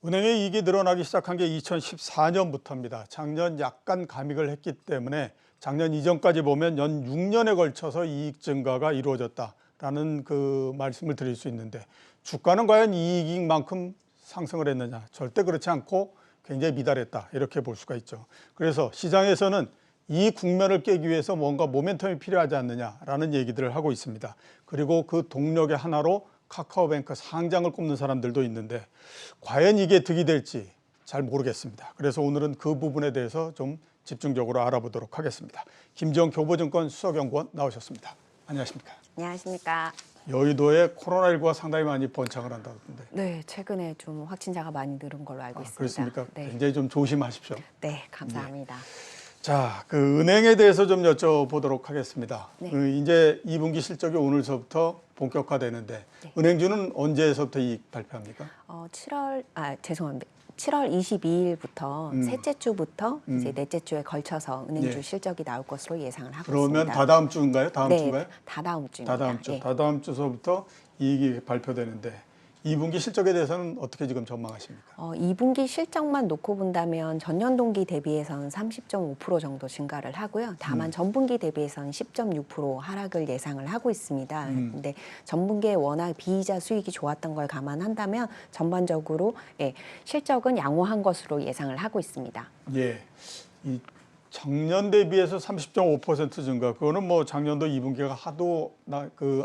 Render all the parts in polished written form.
은행의 이익이 늘어나기 시작한 게 2014년부터입니다. 작년 약간 감익을 했기 때문에 작년 이전까지 보면 연 6년에 걸쳐서 이익 증가가 이루어졌다라는 그 말씀을 드릴 수 있는데, 주가는 과연 이익만큼 상승을 했느냐? 절대 그렇지 않고 굉장히 미달했다, 이렇게 볼 수가 있죠. 그래서 시장에서는 이 국면을 깨기 위해서 뭔가 모멘텀이 필요하지 않느냐라는 얘기들을 하고 있습니다. 그리고 그 동력의 하나로 카카오뱅크 상장을 꼽는 사람들도 있는데, 과연 이게 득이 될지 잘 모르겠습니다. 그래서 오늘은 그 부분에 대해서 좀 집중적으로 알아보도록 하겠습니다. 김지영 교보증권 수석연구원 나오셨습니다. 안녕하십니까? 안녕하십니까? 여의도에 코로나19가 상당히 많이 번창을 한다던데. 네, 최근에 좀 확진자가 많이 늘은 걸로 알고 있습니다. 그렇습니까? 네. 굉장히 좀 조심하십시오. 네, 감사합니다. 자, 그 은행에 대해서 좀 여쭤보도록 하겠습니다. 네. 이제 2분기 실적이 오늘서부터 본격화되는데, 네. 은행주는 언제서부터 이익 발표합니까? 7월 22일부터 셋째 주부터 이제 넷째 주에 걸쳐서 은행주 예. 실적이 나올 것으로 예상을 하고 그러면 있습니다. 다다음 주인가요? 다음 네, 주인가요? 다다음 주입니다. 다다음 주. 예. 다다음 주서부터 이익이 발표되는데, 2분기 실적에 대해서는 어떻게 지금 전망하십니까? 2분기 실적만 놓고 본다면 전년 동기 대비해서는 30.5% 정도 증가를 하고요. 다만 전분기 대비해서는 10.6% 하락을 예상을 하고 있습니다. 근데 전분기에 워낙 비이자 수익이 좋았던 걸 감안한다면 전반적으로 실적은 양호한 것으로 예상을 하고 있습니다. 예. 이 작년 대비해서 30.5% 증가. 그거는 뭐 작년도 2분기가 하도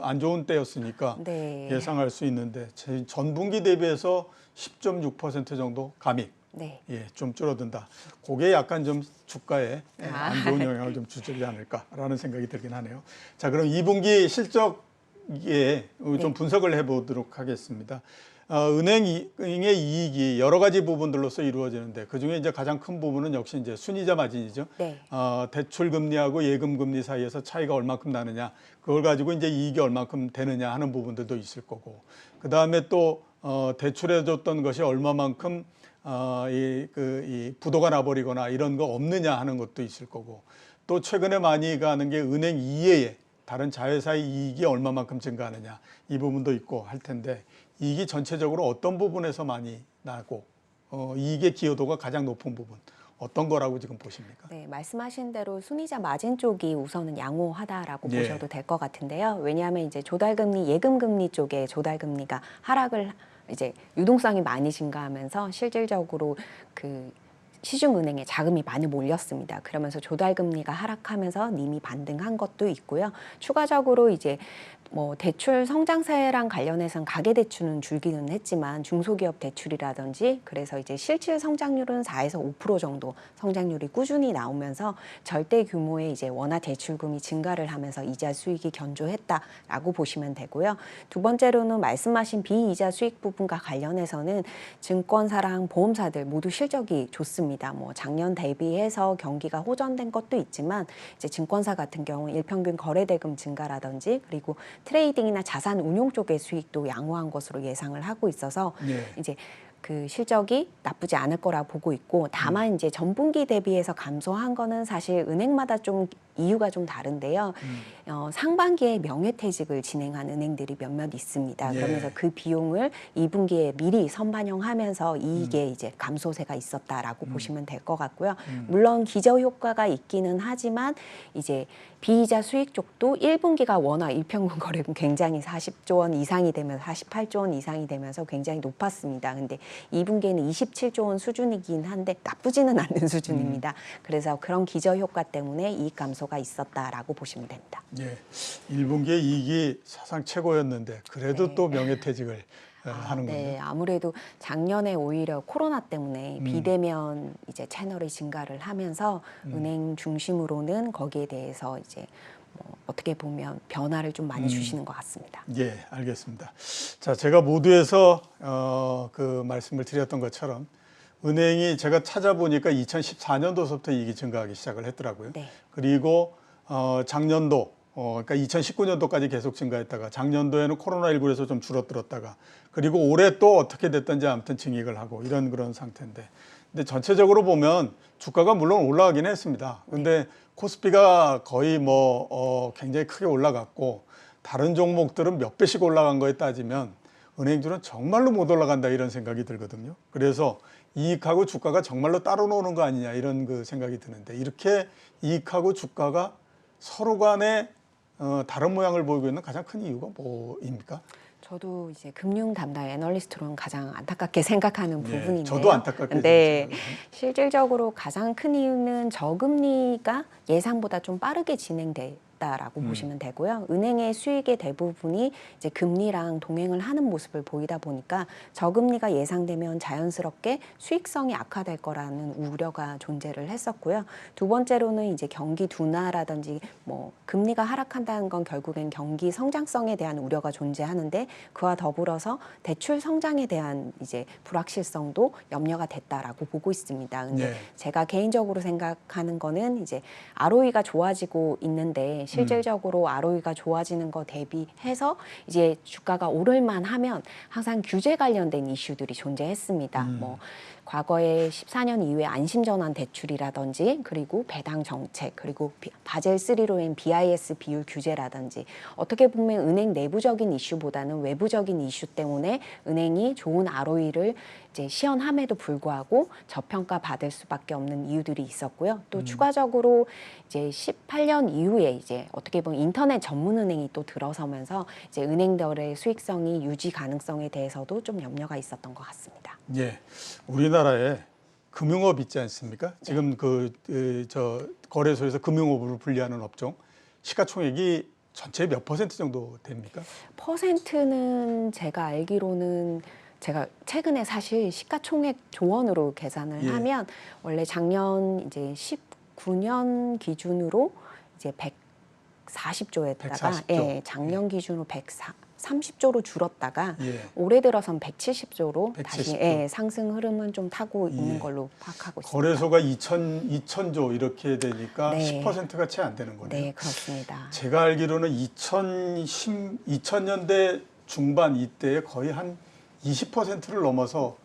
안 좋은 때였으니까 네. 예상할 수 있는데, 전분기 대비해서 10.6% 정도 감익. 네. 예, 좀 줄어든다. 그게 약간 좀 주가에 안 좋은 영향을 좀 주지 않을까라는 생각이 들긴 하네요. 자, 그럼 2분기 실적에 좀 분석을 해보도록 하겠습니다. 은행의 이익이 여러 가지 부분들로서 이루어지는데, 그중에 이제 가장 큰 부분은 역시 이제 순이자 마진이죠. 네. 대출 금리하고 예금 금리 사이에서 차이가 얼마큼 나느냐, 그걸 가지고 이제 이익이 얼마큼 되느냐 하는 부분들도 있을 거고, 그 다음에 또 대출해줬던 것이 얼마만큼 이 부도가 나버리거나 이런 거 없느냐 하는 것도 있을 거고, 또 최근에 많이 가는 게 은행 이외에 다른 자회사의 이익이 얼마만큼 증가하느냐, 이 부분도 있고 할 텐데, 이익이 전체적으로 어떤 부분에서 많이 나고 이익의 기여도가 가장 높은 부분 어떤 거라고 지금 보십니까? 네, 말씀하신 대로 순이자 마진 쪽이 우선은 양호하다라고 예. 보셔도 될 것 같은데요. 왜냐하면 이제 조달금리, 예금금리 쪽에 조달금리가 하락을 이제 유동성이 많이 증가하면서 실질적으로 그 시중은행에 자금이 많이 몰렸습니다. 그러면서 조달금리가 하락하면서 님이 반등한 것도 있고요. 추가적으로 이제 뭐 대출 성장세랑 관련해서는 가계대출은 줄기는 했지만 중소기업 대출이라든지, 그래서 이제 실질 성장률은 4에서 5% 정도 성장률이 꾸준히 나오면서 절대 규모의 이제 원화 대출금이 증가를 하면서 이자 수익이 견조했다라고 보시면 되고요. 두 번째로는 말씀하신 비이자 수익 부분과 관련해서는 증권사랑 보험사들 모두 실적이 좋습니다. 뭐 작년 대비해서 경기가 호전된 것도 있지만, 이제 증권사 같은 경우 일평균 거래대금 증가라든지, 그리고 트레이딩이나 자산 운용 쪽의 수익도 양호한 것으로 예상을 하고 있어서 이제 그 실적이 나쁘지 않을 거라 보고 있고, 다만 이제 전분기 대비해서 감소한 거는 사실 은행마다 좀 이유가 좀 다른데요. 상반기에 명예퇴직을 진행한 은행들이 몇몇 있습니다. 예. 그러면서 그 비용을 2분기에 미리 선반영하면서 이익에 이제 감소세가 있었다라고 보시면 될 것 같고요. 물론 기저효과가 있기는 하지만 이제 비이자 수익 쪽도 1분기가 워낙 일평균 거래금 굉장히 40조 원 이상이 되면서 48조 원 이상이 되면서 굉장히 높았습니다. 근데 2분기에는 27조 원 수준이긴 한데 나쁘지는 않는 수준입니다. 그래서 그런 기저효과 때문에 이익 감소가 있었다라고 보시면 됩니다. 예, 1분기에 이익이 사상 최고였는데 그래도 네. 또 명예퇴직을 하는군요. 네, 아무래도 작년에 오히려 코로나 때문에 비대면 이제 채널이 증가를 하면서 은행 중심으로는 거기에 대해서 이제 뭐 어떻게 보면 변화를 좀 많이 주시는 것 같습니다. 예, 알겠습니다. 자, 제가 모두에서 그 말씀을 드렸던 것처럼 은행이 제가 찾아보니까 2014년도서부터 이익이 증가하기 시작을 했더라고요. 네. 그리고 작년도 그러니까 2019년도까지 계속 증가했다가 작년도에는 코로나19에서 좀 줄어들었다가, 그리고 올해 또 어떻게 됐든지 아무튼 증액을 하고 이런 그런 상태인데, 근데 전체적으로 보면 주가가 물론 올라가긴 했습니다. 근데 코스피가 거의 굉장히 크게 올라갔고, 다른 종목들은 몇 배씩 올라간 거에 따지면 은행주는 정말로 못 올라간다 이런 생각이 들거든요. 그래서 이익하고 주가가 정말로 따로 노는 거 아니냐 이런 그 생각이 드는데 이렇게 이익하고 주가가 서로 간에 다른 모양을 보이고 있는 가장 큰 이유가 뭐입니까? 저도 이제 금융 담당 애널리스트로는 가장 안타깝게 생각하는 예, 부분인데요. 저도 안타깝게 네, 생각합니다. 실질적으로 가장 큰 이유는 저금리가 예상보다 좀 빠르게 진행됐다라고 보시면 되고요. 은행의 수익의 대부분이 이제 금리랑 동행을 하는 모습을 보이다 보니까 저금리가 예상되면 자연스럽게 수익성이 악화될 거라는 우려가 존재를 했었고요. 두 번째로는 이제 경기 둔화라든지 뭐 금리가 하락한다는 건 결국엔 경기 성장성에 대한 우려가 존재하는데 그와 더불어서 대출 성장에 대한 이제 불확실성도 염려가 됐다라고 보고 있습니다. 근데 네. 제가 개인적으로 생각하는 거는 이제 ROE가 좋아지고 있는데 실질적으로 ROE가 좋아지는 거 대비해서 이제 주가가 오를만 하면 항상 규제 관련된 이슈들이 존재했습니다. 뭐 과거에 14년 이후에 안심전환 대출이라든지 그리고 배당 정책 그리고 바젤 3로 인 BIS 비율 규제라든지 어떻게 보면 은행 내부적인 이슈보다는 외부적인 이슈 때문에 은행이 좋은 ROE를 이제 시현함에도 불구하고 저평가 받을 수밖에 없는 이유들이 있었고요. 또 추가적으로 이제 18년 이후에 이제 어떻게 보면 인터넷 전문 은행이 또 들어서면서 이제 은행들의 수익성이 유지 가능성에 대해서도 좀 염려가 있었던 것 같습니다. 예, 우리나라에 금융업 있지 않습니까? 지금 저 거래소에서 금융업으로 분류하는 업종 시가총액이 전체 몇 퍼센트 정도 됩니까? 퍼센트는 제가 알기로는 제가 최근에 사실 시가총액 조원으로 계산을 예. 하면 원래 작년 이제 19년 기준으로 이제 140조에다가 140조. 예, 작년 기준으로 130조로 줄었다가 예. 올해 들어선 170조로 170조. 다시 예, 상승 흐름은 좀 타고 예. 있는 걸로 파악하고 있습니다. 거래소가 2천조 이렇게 되니까 네. 10%가 채 안 되는 거네요. 네, 그렇습니다. 제가 알기로는 2000년대 중반 이때에 거의 한 20%를 넘어서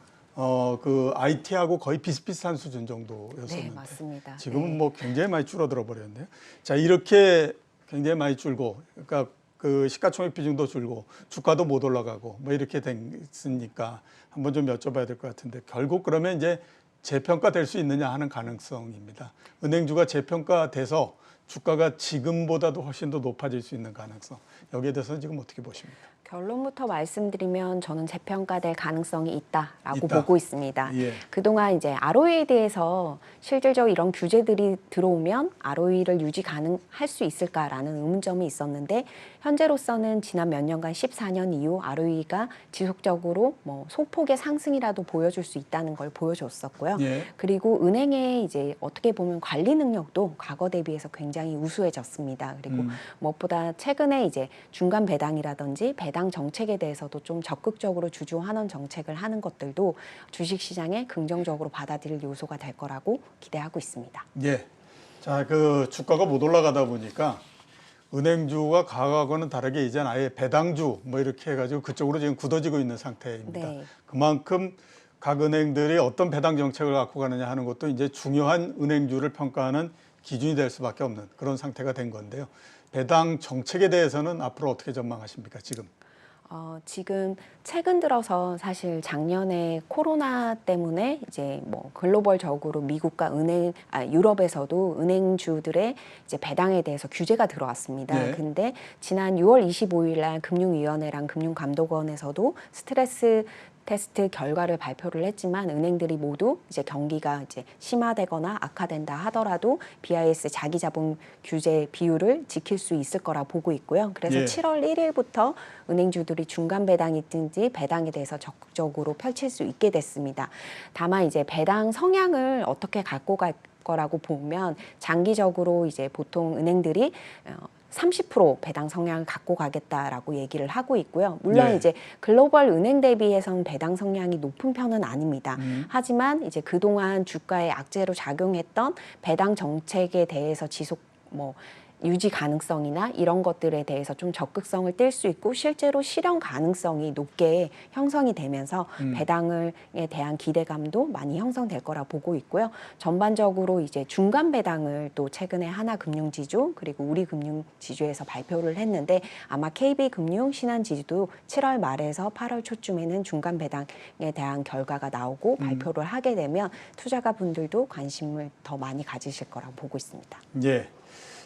그 IT하고 거의 비슷비슷한 수준 정도였었는데 네, 맞습니다. 지금은 네. 뭐 굉장히 많이 줄어들어 버렸네요. 자, 이렇게 굉장히 많이 줄고 그러니까 그 시가총액 비중도 줄고 주가도 못 올라가고 뭐 이렇게 됐으니까 한번 좀 여쭤봐야 될 것 같은데 결국 그러면 이제 재평가될 수 있느냐 하는 가능성입니다. 은행주가 재평가돼서 주가가 지금보다도 훨씬 더 높아질 수 있는 가능성 여기에 대해서는 지금 어떻게 보십니까? 결론부터 말씀드리면 저는 재평가될 가능성이 있다라고 있다. 보고 있습니다. 예. 그동안 이제 ROE에 대해서 실질적으로 이런 규제들이 들어오면 ROE를 유지 가능할 수 있을까라는 의문점이 있었는데 현재로서는 지난 몇 년간 14년 이후 ROE가 지속적으로 뭐 소폭의 상승이라도 보여줄 수 있다는 걸 보여줬었고요. 예. 그리고 은행의 이제 어떻게 보면 관리 능력도 과거 대비해서 굉장히 우수해졌습니다. 그리고 무엇보다 최근에 이제 중간 배당이라든지 배당 정책에 대해서도 좀 적극적으로 주주 환원 정책을 하는 것들도 주식시장에 긍정적으로 받아들일 요소가 될 거라고 기대하고 있습니다. 예. 자, 그 주가가 못 올라가다 보니까 은행주가 과거하고는 다르게 이제 아예 배당주 뭐 이렇게 해가지고 그쪽으로 지금 굳어지고 있는 상태입니다. 네. 그만큼 각 은행들이 어떤 배당 정책을 갖고 가느냐 하는 것도 이제 중요한 은행주를 평가하는 기준이 될 수밖에 없는 그런 상태가 된 건데요. 배당 정책에 대해서는 앞으로 어떻게 전망하십니까, 지금? 지금 최근 들어서 사실 작년에 코로나 때문에 이제 뭐 글로벌적으로 미국과 유럽에서도 은행주들의 이제 배당에 대해서 규제가 들어왔습니다. 네. 근데 지난 6월 25일 날 금융위원회랑 금융감독원에서도 스트레스 테스트 결과를 발표를 했지만 은행들이 모두 이제 경기가 이제 심화되거나 악화된다 하더라도 BIS 자기자본 규제 비율을 지킬 수 있을 거라 보고 있고요. 그래서 예. 7월 1일부터 은행주들이 중간 배당이든지 배당에 대해서 적극적으로 펼칠 수 있게 됐습니다. 다만 이제 배당 성향을 어떻게 갖고 갈 거라고 보면 장기적으로 이제 보통 은행들이 30% 배당 성향을 갖고 가겠다라고 얘기를 하고 있고요. 물론 네. 이제 글로벌 은행 대비해서는 배당 성향이 높은 편은 아닙니다. 하지만 이제 그동안 주가에 악재로 작용했던 배당 정책에 대해서 지속 유지 가능성이나 이런 것들에 대해서 좀 적극성을 띨 수 있고 실제로 실현 가능성이 높게 형성이 되면서 배당에 대한 기대감도 많이 형성될 거라 보고 있고요. 전반적으로 이제 중간 배당을 또 최근에 하나금융지주 그리고 우리금융지주에서 발표를 했는데 아마 KB금융, 신한지주도 7월 말에서 8월 초쯤에는 중간 배당에 대한 결과가 나오고 발표를 하게 되면 투자가분들도 관심을 더 많이 가지실 거라고 보고 있습니다. 예.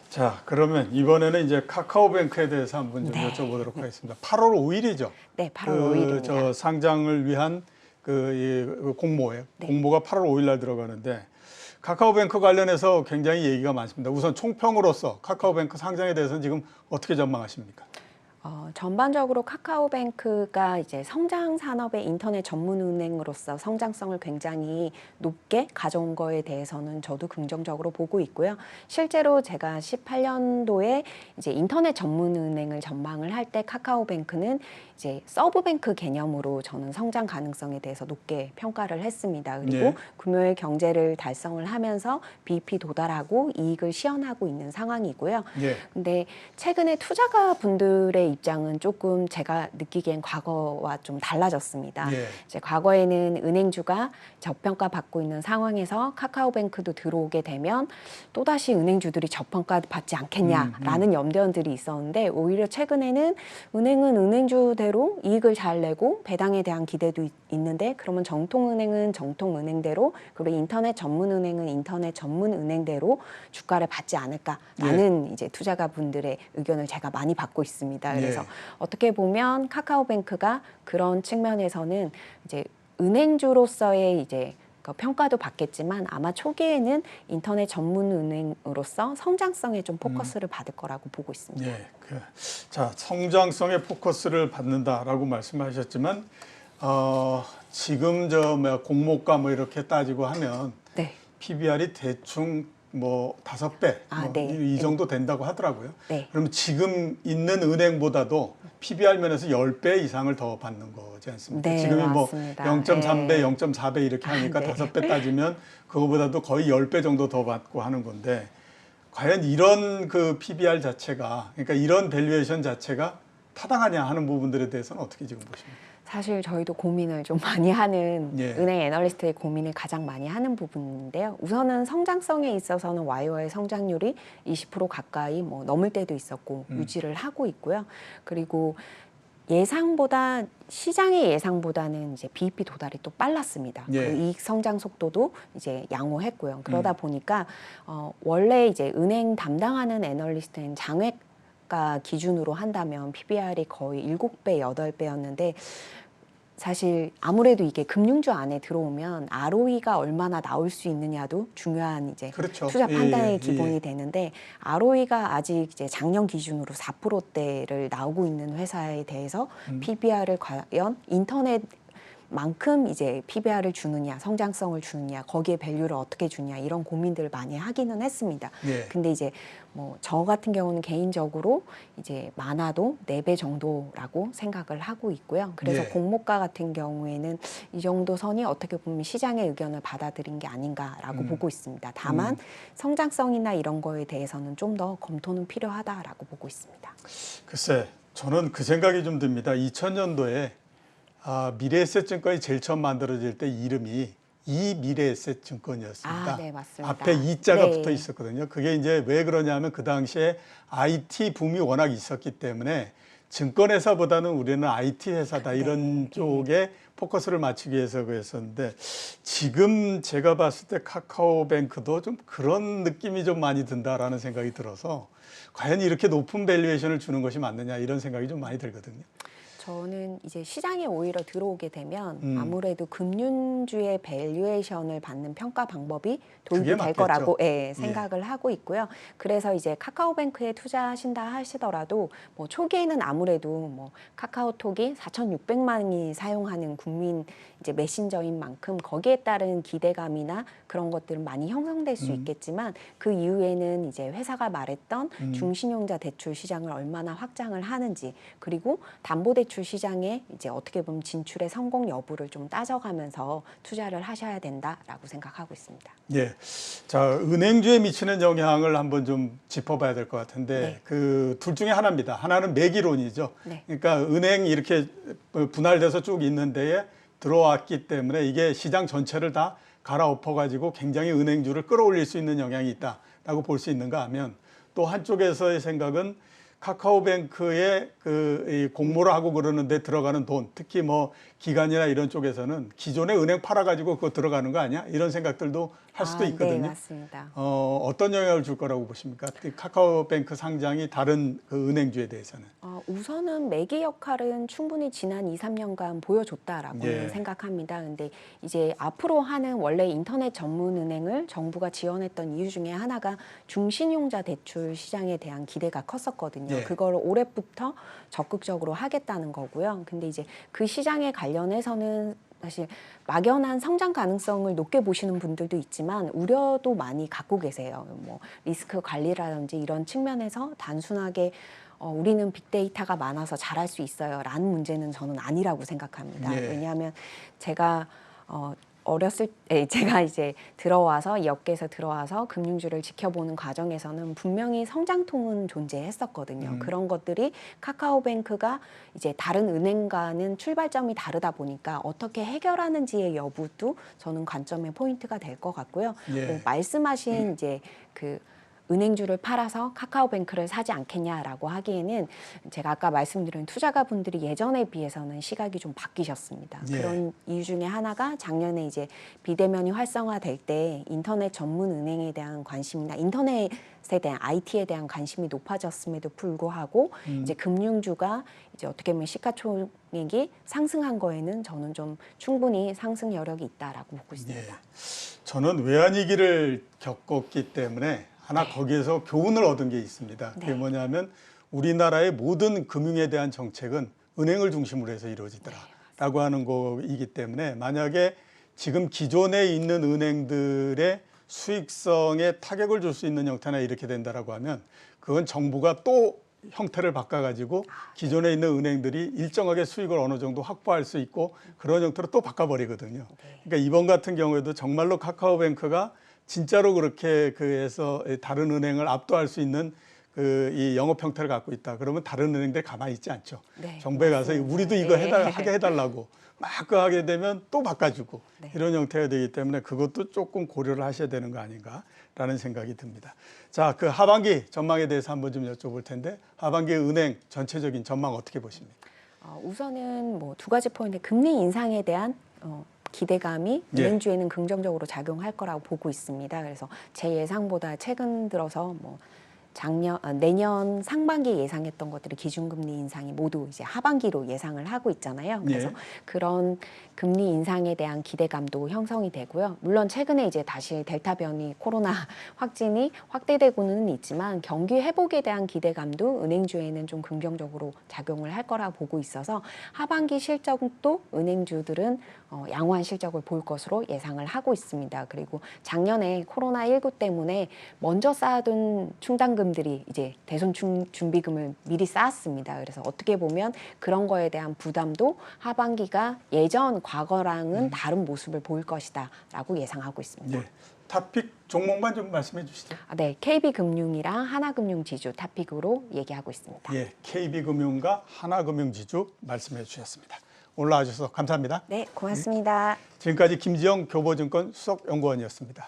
자, 그러면 이번에는 이제 카카오뱅크에 대해서 한번 좀 네. 여쭤보도록 하겠습니다. 8월 5일이죠. 네, 8월 5일입니다. 저 상장을 위한 그 공모에 네. 공모가 8월 5일 날 들어가는데 카카오뱅크 관련해서 굉장히 얘기가 많습니다. 우선 총평으로서 카카오뱅크 상장에 대해서는 지금 어떻게 전망하십니까? 전반적으로 카카오뱅크가 이제 성장 산업의 인터넷 전문 은행으로서 성장성을 굉장히 높게 가져온 거에 대해서는 저도 긍정적으로 보고 있고요. 실제로 제가 18년도에 이제 인터넷 전문 은행을 전망을 할 때 카카오뱅크는 이제 서브뱅크 개념으로 저는 성장 가능성에 대해서 높게 평가를 했습니다. 그리고 네. 금요일 경제를 달성을 하면서 BEP 도달하고 이익을 시현하고 있는 상황이고요. 예. 근데 최근에 투자가 분들의 입장은 조금 제가 느끼기엔 과거와 좀 달라졌습니다. 예. 이제 과거에는 은행주가 저평가 받고 있는 상황에서 카카오뱅크도 들어오게 되면 또다시 은행주들이 저평가 받지 않겠냐라는 염려들이 있었는데 오히려 최근에는 은행은 은행주대로 이익을 잘 내고 배당에 대한 기대도 있는데 그러면 정통은행은 정통은행대로 그리고 인터넷 전문은행은 인터넷 전문은행대로 주가를 받지 않을까라는 이제 투자가분들의 의견을 제가 많이 받고 있습니다. 그래서 예. 어떻게 보면 카카오뱅크가 그런 측면에서는 이제 은행주로서의 이제 그 평가도 받겠지만 아마 초기에는 인터넷 전문 은행으로서 성장성에 좀 포커스를 받을 거라고 보고 있습니다. 예. 자, 성장성에 포커스를 받는다라고 말씀하셨지만 지금 공모가 이렇게 따지고 하면 네. PBR이 대충 5배 네. 이 정도 된다고 하더라고요. 네. 그러면 지금 있는 은행보다도 PBR 면에서 10배 이상을 더 받는 거지 않습니까? 네, 지금이 맞습니다. 0.3배, 네. 0.4배 이렇게 하니까 네. 5배 따지면 그거보다도 거의 10배 정도 더 받고 하는 건데 과연 이런 그 PBR 자체가 그러니까 이런 밸류에이션 자체가 타당하냐 하는 부분들에 대해서는 어떻게 지금 보십니까? 사실 저희도 고민을 좀 많이 하는 예. 은행 애널리스트의 고민을 가장 많이 하는 부분인데요. 우선은 성장성에 있어서는 와이어의 성장률이 20% 가까이 넘을 때도 있었고 유지를 하고 있고요. 그리고 예상보다 시장의 예상보다는 이제 BEP 도달이 또 빨랐습니다. 예. 그 이익 성장 속도도 이제 양호했고요. 그러다 보니까 원래 이제 은행 담당하는 애널리스트는 장외가 기준으로 한다면 PBR이 거의 7배, 8배였는데 사실 아무래도 이게 금융주 안에 들어오면 ROE가 얼마나 나올 수 있느냐도 중요한 이제 그렇죠. 투자 판단의 예. 기본이 되는데 ROE가 아직 이제 작년 기준으로 4%대를 나오고 있는 회사에 대해서 PBR을 과연 인터넷만큼 이제 PBR을 주느냐, 성장성을 주느냐, 거기에 밸류를 어떻게 주냐 이런 고민들을 많이 하기는 했습니다. 예. 근데 이제 저 같은 경우는 개인적으로 이제 많아도 4배 정도라고 생각을 하고 있고요. 그래서 예. 공모가 같은 경우에는 이 정도 선이 어떻게 보면 시장의 의견을 받아들인 게 아닌가라고 보고 있습니다. 다만 성장성이나 이런 거에 대해서는 좀 더 검토는 필요하다라고 보고 있습니다. 글쎄, 저는 그 생각이 좀 듭니다. 2000년도에 미래에셋증권이 제일 처음 만들어질 때 이름이 이미래에셋증권이었습니다. 네, 맞습니다. 앞에 이자가 네. 붙어 있었거든요. 그게 이제 왜 그러냐면 그 당시에 IT 붐이 워낙 있었기 때문에 증권회사보다는 우리는 IT 회사다 이런 쪽에 포커스를 맞추기 위해서 그랬었는데 지금 제가 봤을 때 카카오뱅크도 좀 그런 느낌이 좀 많이 든다라는 생각이 들어서 과연 이렇게 높은 밸류에이션을 주는 것이 맞느냐 이런 생각이 좀 많이 들거든요. 저는 이제 시장에 오히려 들어오게 되면 아무래도 금융주의 밸류에이션을 받는 평가 방법이 도입이 그게 될 맞겠죠. 거라고 생각을 하고 있고요. 그래서 이제 카카오뱅크에 투자하신다 하시더라도 초기에는 아무래도 카카오톡이 4,600만이 사용하는 국민 이제 메신저인 만큼 거기에 따른 기대감이나 그런 것들은 많이 형성될 수 있겠지만 그 이후에는 이제 회사가 말했던 중신용자 대출 시장을 얼마나 확장을 하는지 그리고 담보대출 대출 시장에 이제 어떻게 보면 진출의 성공 여부를 좀 따져가면서 투자를 하셔야 된다라고 생각하고 있습니다. 예. 자, 은행주에 미치는 영향을 한번 좀 짚어봐야 될 것 같은데, 네. 그 둘 중에 하나입니다. 하나는 매기론이죠. 네. 그러니까 은행이 이렇게 분할돼서 쭉 있는 데에 들어왔기 때문에 이게 시장 전체를 다 갈아엎어가지고 굉장히 은행주를 끌어올릴 수 있는 영향이 있다라고 볼 수 있는가 하면, 또 한쪽에서의 생각은 카카오뱅크에 이 공모를 하고 그러는데 들어가는 돈, 특히 뭐 기관이나 이런 쪽에서는 기존의 은행 팔아가지고 그거 들어가는 거 아니야? 이런 생각들도 할 수도 있거든요. 네, 맞습니다. 어떤 영향을 줄 거라고 보십니까? 카카오뱅크 상장이 다른 그 은행주에 대해서는. 우선은 매기 역할은 충분히 지난 2, 3년간 보여줬다라고 예. 생각합니다. 근데 이제 앞으로 하는 원래 인터넷 전문 은행을 정부가 지원했던 이유 중에 하나가 중신용자 대출 시장에 대한 기대가 컸었거든요. 예. 그걸 올해부터 적극적으로 하겠다는 거고요. 근데 이제 그 시장에 관련해서는 사실 막연한 성장 가능성을 높게 보시는 분들도 있지만 우려도 많이 갖고 계세요. 뭐 리스크 관리라든지 이런 측면에서 단순하게 우리는 빅데이터가 많아서 잘할 수 있어요 라는 문제는 저는 아니라고 생각합니다. 예. 왜냐하면 제가 어렸을 때 제가 이제 들어와서 이 업계에서 들어와서 금융주를 지켜보는 과정에서는 분명히 성장통은 존재했었거든요. 그런 것들이 카카오뱅크가 이제 다른 은행과는 출발점이 다르다 보니까 어떻게 해결하는지의 여부도 저는 관점의 포인트가 될 것 같고요. 예. 말씀하신 이제 그 은행주를 팔아서 카카오뱅크를 사지 않겠냐라고 하기에는 제가 아까 말씀드린 투자가분들이 예전에 비해서는 시각이 좀 바뀌셨습니다. 예. 그런 이유 중에 하나가 작년에 이제 비대면이 활성화될 때 인터넷 전문 은행에 대한 관심이나 인터넷에 대한 IT에 대한 관심이 높아졌음에도 불구하고 이제 금융주가 이제 어떻게 보면 시가총액이 상승한 거에는 저는 좀 충분히 상승 여력이 있다라고 보고 있습니다. 예. 저는 외환위기를 겪었기 때문에 하나 거기에서 교훈을 얻은 게 있습니다. 그게 뭐냐면 우리나라의 모든 금융에 대한 정책은 은행을 중심으로 해서 이루어지더라라고 하는 거이기 때문에 만약에 지금 기존에 있는 은행들의 수익성에 타격을 줄 수 있는 형태나 이렇게 된다라고 하면 그건 정부가 또 형태를 바꿔가지고 기존에 있는 은행들이 일정하게 수익을 어느 정도 확보할 수 있고 그런 형태로 또 바꿔버리거든요. 그러니까 이번 같은 경우에도 정말로 카카오뱅크가 진짜로 그렇게 그에서 다른 은행을 압도할 수 있는 이 영업 형태를 갖고 있다. 그러면 다른 은행들 가만히 있지 않죠. 네, 정부에 가서 맞습니다. 우리도 이거 네. 하게 해달라고 막 그 하게 되면 또 바꿔주고 네. 이런 형태가 되기 때문에 그것도 조금 고려를 하셔야 되는 거 아닌가라는 생각이 듭니다. 자, 그 하반기 전망에 대해서 한번 좀 여쭤볼 텐데 하반기 은행 전체적인 전망 어떻게 보십니까? 우선은 뭐 두 가지 포인트, 금리 인상에 대한 기대감이 예. 은행주에는 긍정적으로 작용할 거라고 보고 있습니다. 그래서 제 예상보다 최근 들어서 뭐 내년 상반기에 예상했던 것들이 기준금리 인상이 모두 이제 하반기로 예상을 하고 있잖아요. 그래서 예. 그런 금리 인상에 대한 기대감도 형성이 되고요. 물론 최근에 이제 다시 델타 변이 코로나 확진이 확대되고는 있지만 경기 회복에 대한 기대감도 은행주에는 좀 긍정적으로 작용을 할 거라 보고 있어서 하반기 실적도 은행주들은 양호한 실적을 볼 것으로 예상을 하고 있습니다. 그리고 작년에 코로나19 때문에 먼저 쌓아둔 충당금들이 이제 대손 준비금을 미리 쌓았습니다. 그래서 어떻게 보면 그런 거에 대한 부담도 하반기가 예전 과거랑은 다른 모습을 보일 것이다라고 예상하고 있습니다. 예. 탑픽 종목만 좀 말씀해 주시죠. 네, KB금융이랑 하나금융지주 탑픽으로 얘기하고 있습니다. 예, KB금융과 하나금융지주 말씀해 주셨습니다. 올라와주셔서 감사합니다. 네, 고맙습니다. 지금까지 김지영 교보증권 수석연구원이었습니다.